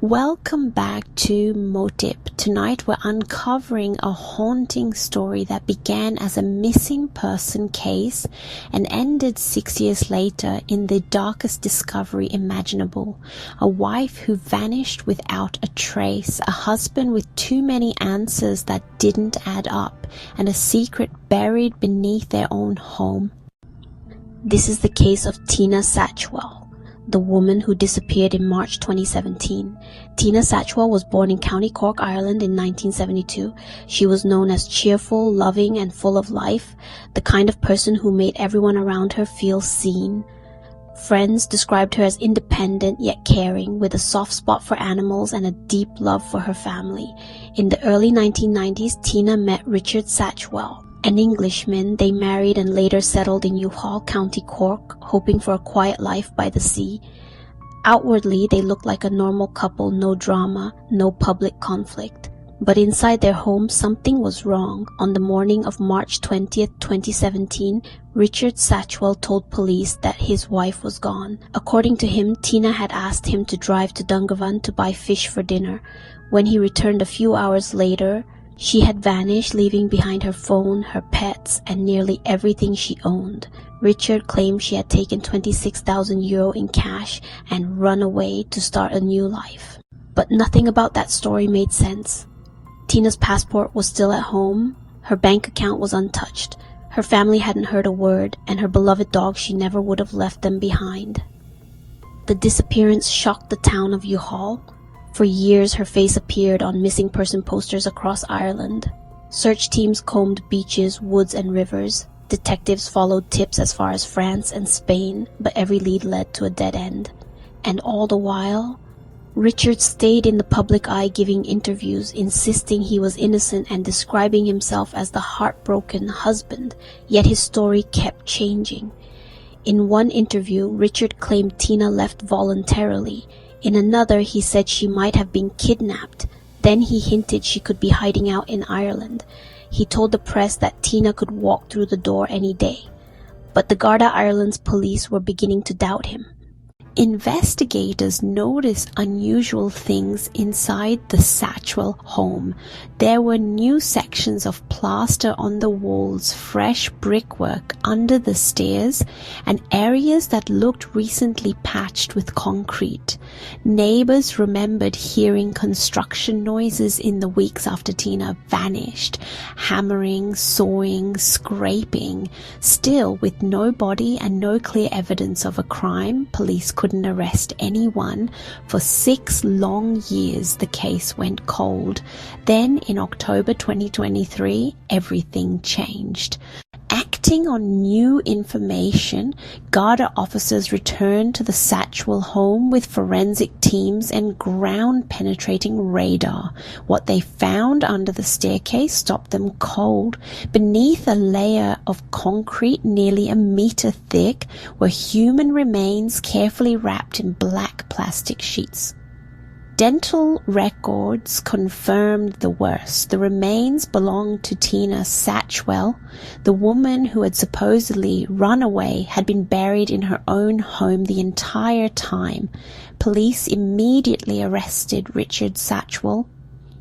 Welcome back to Motip. Tonight we're uncovering a haunting story that began as a missing person case and ended 6 years later in the darkest discovery imaginable. A wife who vanished without a trace, a husband with too many answers that didn't add up, and a secret buried beneath their own home. This is the case of Tina Satchwell, the woman who disappeared in March 2017. Tina Satchwell was born in County Cork, Ireland in 1972. She was known as cheerful, loving, and full of life, the kind of person who made everyone around her feel seen. Friends described her as independent yet caring, with a soft spot for animals and a deep love for her family. In the early 1990s, Tina met Richard Satchwell, an Englishman. They married and later settled in Youghal, County Cork, hoping for a quiet life by the sea. Outwardly, they looked like a normal couple, no drama, no public conflict. But inside their home, something was wrong. On the morning of March 20th, 2017, Richard Satchwell told police that his wife was gone. According to him, Tina had asked him to drive to Dungarvan to buy fish for dinner. When he returned a few hours later, she had vanished, leaving behind her phone, her pets, and nearly everything she owned. Richard claimed she had taken €26,000 in cash and run away to start a new life. But nothing about that story made sense. Tina's passport was still at home, her bank account was untouched, her family hadn't heard a word, and her beloved dog, she never would have left them behind. The disappearance shocked the town of Youghal. For years, her face appeared on missing person posters across Ireland. Search teams combed beaches, woods, and rivers. Detectives followed tips as far as France and Spain, but every lead led to a dead end. And all the while, Richard stayed in the public eye, giving interviews, insisting he was innocent and describing himself as the heartbroken husband, yet his story kept changing. In one interview, Richard claimed Tina left voluntarily. In another, he said she might have been kidnapped. Then he hinted she could be hiding out in Ireland. He told the press that Tina could walk through the door any day. But the Garda Ireland's police were beginning to doubt him. Investigators noticed unusual things inside the Satchwell home. There were new sections of plaster on the walls, fresh brickwork under the stairs, and areas that looked recently patched with concrete. Neighbors remembered hearing construction noises in the weeks after Tina vanished, hammering, sawing, scraping. Still, with no body and no clear evidence of a crime, police couldn't arrest anyone. For 6 long years, the case went cold. Then, in October 2023, everything changed. Acting on new information, Garda officers returned to the Satchwell home with forensic teams and ground-penetrating radar. What they found under the staircase stopped them cold. Beneath a layer of concrete nearly a meter thick were human remains carefully wrapped in black plastic sheets. Dental records confirmed the worst. The remains belonged to Tina Satchwell. The woman who had supposedly run away had been buried in her own home the entire time. Police immediately arrested Richard Satchwell.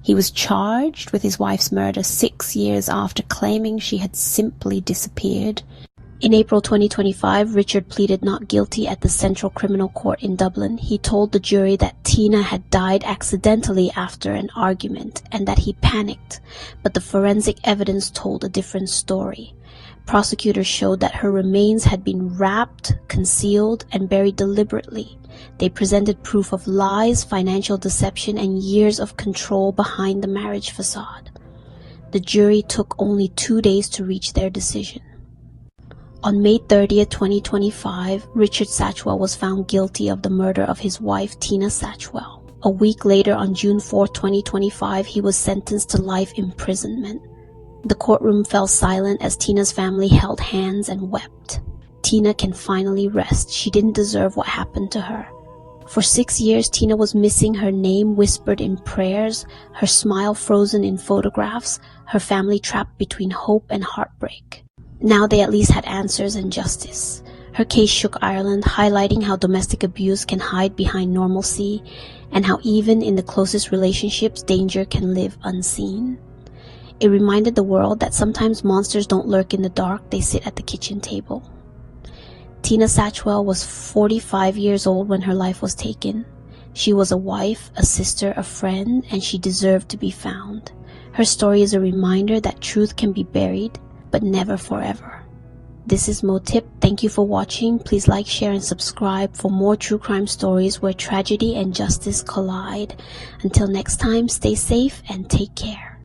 He was charged with his wife's murder 6 years after claiming she had simply disappeared. In April 2025, Richard pleaded not guilty at the Central Criminal Court in Dublin. He told the jury that Tina had died accidentally after an argument and that he panicked, but the forensic evidence told a different story. Prosecutors showed that her remains had been wrapped, concealed, and buried deliberately. They presented proof of lies, financial deception, and years of control behind the marriage facade. The jury took only 2 days to reach their decision. On May 30th, 2025, Richard Satchwell was found guilty of the murder of his wife, Tina Satchwell. A week later, on June 4th, 2025, he was sentenced to life imprisonment. The courtroom fell silent as Tina's family held hands and wept. Tina can finally rest. She didn't deserve what happened to her. For 6 years, Tina was missing, her name whispered in prayers, her smile frozen in photographs, her family trapped between hope and heartbreak. Now they at least had answers and justice. Her case shook Ireland, highlighting how domestic abuse can hide behind normalcy and how even in the closest relationships, danger can live unseen. It reminded the world that sometimes monsters don't lurk in the dark, they sit at the kitchen table. Tina Satchwell was 45 years old when her life was taken. She was a wife, a sister, a friend, and she deserved to be found. Her story is a reminder that truth can be buried, but never forever. This is Motip. Thank you for watching. Please like, share, and subscribe for more true crime stories where tragedy and justice collide. Until next time, stay safe and take care.